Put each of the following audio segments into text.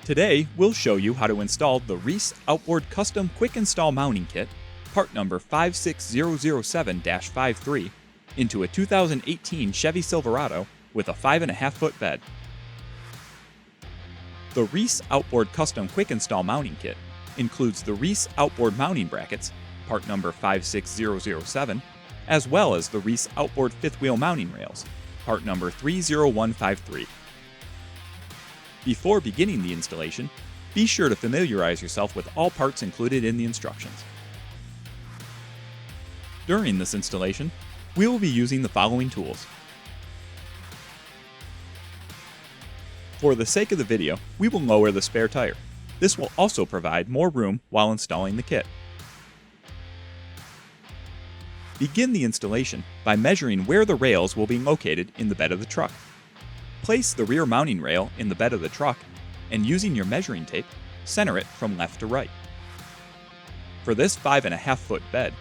Today, we'll show you how to install the Reese Outboard Custom Quick Install Mounting Kit, part number 56007-53, into a 2018 Chevy Silverado with a 5.5-foot bed. The Reese Outboard Custom Quick Install Mounting Kit includes the Reese Outboard Mounting Brackets, part number 56007, as well as the Reese Outboard Fifth Wheel Mounting Rails, part number 30153. Before beginning the installation, be sure to familiarize yourself with all parts included in the instructions. During this installation, we will be using the following tools. For the sake of the video, we will lower the spare tire. This will also provide more room while installing the kit. Begin the installation by measuring where the rails will be located in the bed of the truck. Place the rear mounting rail in the bed of the truck and using your measuring tape, center it from left to right. For this 5.5-foot bed,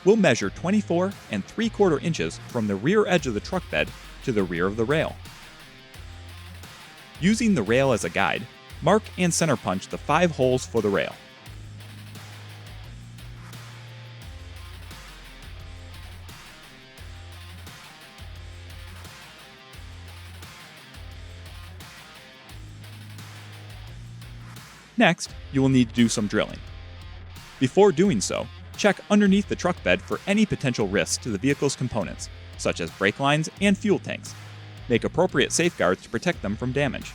we'll measure 24 3/4 inches from the rear edge of the truck bed to the rear of the rail. Using the rail as a guide, mark and center punch the 5 holes for the rail. Next, you will need to do some drilling. Before doing so, check underneath the truck bed for any potential risks to the vehicle's components, such as brake lines and fuel tanks. Make appropriate safeguards to protect them from damage.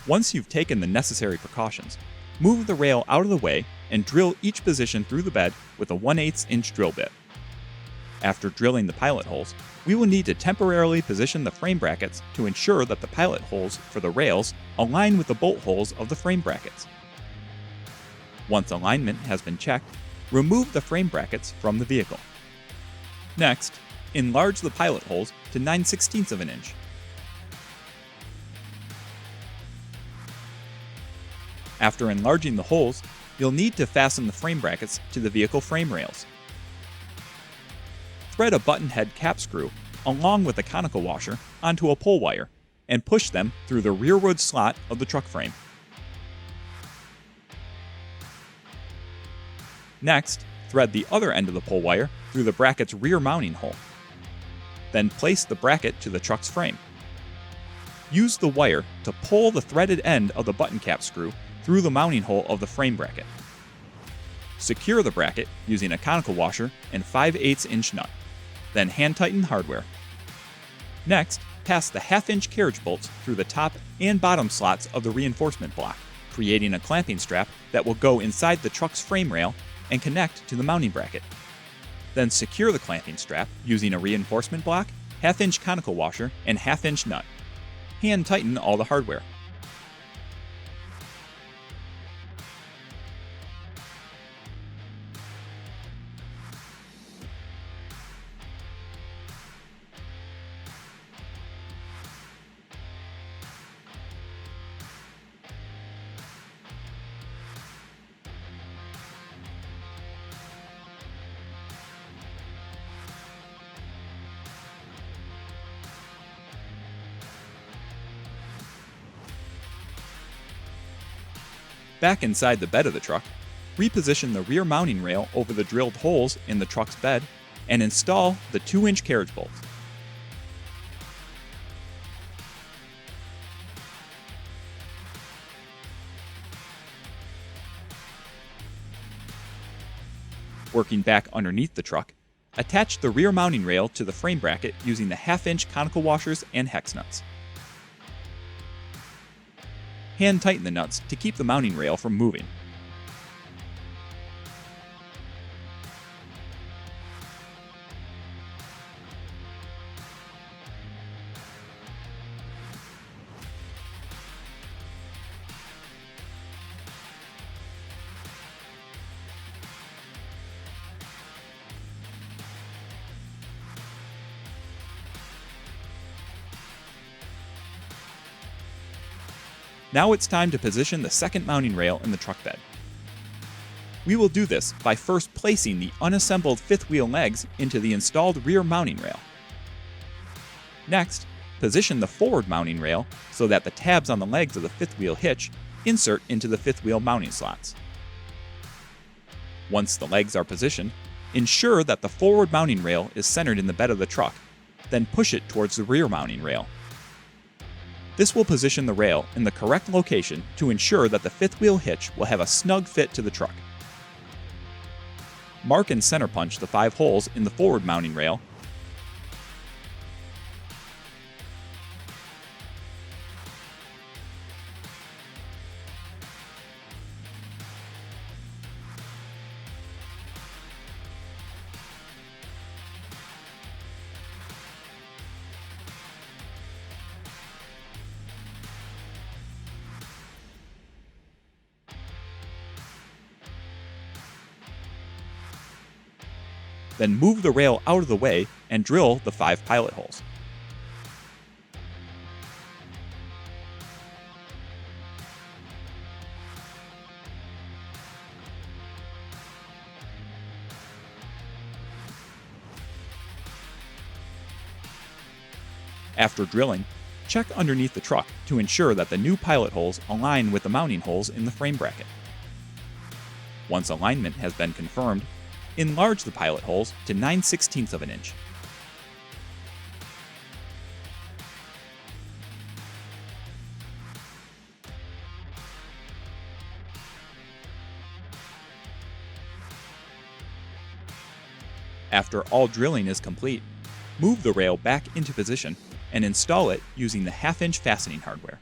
Once you've taken the necessary precautions, move the rail out of the way and drill each position through the bed with a 1/8 inch drill bit. After drilling the pilot holes, we will need to temporarily position the frame brackets to ensure that the pilot holes for the rails align with the bolt holes of the frame brackets. Once alignment has been checked, remove the frame brackets from the vehicle. Next, enlarge the pilot holes to 9/16 of an inch. After enlarging the holes, you'll need to fasten the frame brackets to the vehicle frame rails. Thread a button head cap screw along with a conical washer onto a pull wire and push them through the rearward slot of the truck frame. Next, thread the other end of the pull wire through the bracket's rear mounting hole. Then place the bracket to the truck's frame. Use the wire to pull the threaded end of the button cap screw through the mounting hole of the frame bracket. Secure the bracket using a conical washer and 5/8 inch nut. Then hand tighten the hardware. Next, pass the 1/2 inch carriage bolts through the top and bottom slots of the reinforcement block, creating a clamping strap that will go inside the truck's frame rail and connect to the mounting bracket. Then secure the clamping strap using a reinforcement block, 1/2 inch conical washer, and 1/2 inch nut. Hand tighten all the hardware. Back inside the bed of the truck, reposition the rear mounting rail over the drilled holes in the truck's bed and install the 2-inch carriage bolts. Working back underneath the truck, attach the rear mounting rail to the frame bracket using the 1/2 inch conical washers and hex nuts. Hand tighten the nuts to keep the mounting rail from moving. Now it's time to position the second mounting rail in the truck bed. We will do this by first placing the unassembled fifth wheel legs into the installed rear mounting rail. Next, position the forward mounting rail so that the tabs on the legs of the fifth wheel hitch insert into the fifth wheel mounting slots. Once the legs are positioned, ensure that the forward mounting rail is centered in the bed of the truck, then push it towards the rear mounting rail. This will position the rail in the correct location to ensure that the fifth wheel hitch will have a snug fit to the truck. Mark and center punch the 5 holes in the forward mounting rail. Then move the rail out of the way and drill the 5 pilot holes. After drilling, check underneath the truck to ensure that the new pilot holes align with the mounting holes in the frame bracket. Once alignment has been confirmed, enlarge the pilot holes to 9/16 of an inch. After all drilling is complete, move the rail back into position and install it using the 1/2-inch fastening hardware.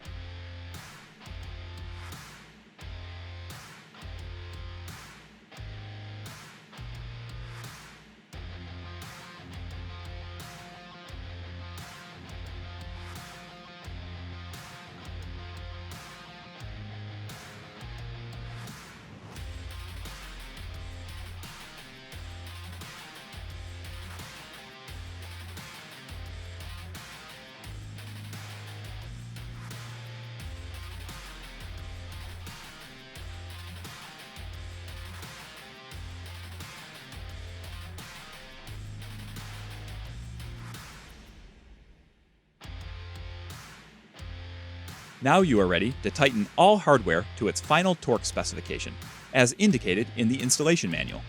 Now you are ready to tighten all hardware to its final torque specification, as indicated in the installation manual.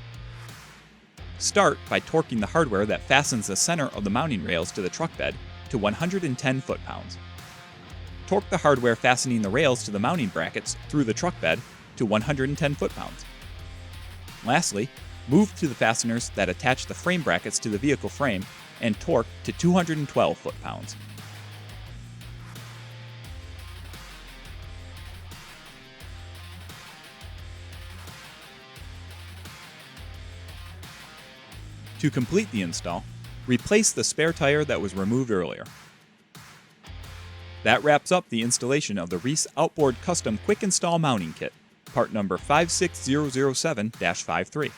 Start by torquing the hardware that fastens the center of the mounting rails to the truck bed to 110 foot-pounds. Torque the hardware fastening the rails to the mounting brackets through the truck bed to 110 foot-pounds. Lastly, move to the fasteners that attach the frame brackets to the vehicle frame and torque to 212 foot-pounds. To complete the install, replace the spare tire that was removed earlier. That wraps up the installation of the Reese Outboard Custom Quick Install Mounting Kit, part number 56007-53.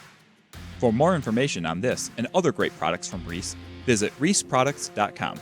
For more information on this and other great products from Reese, visit reeseproducts.com.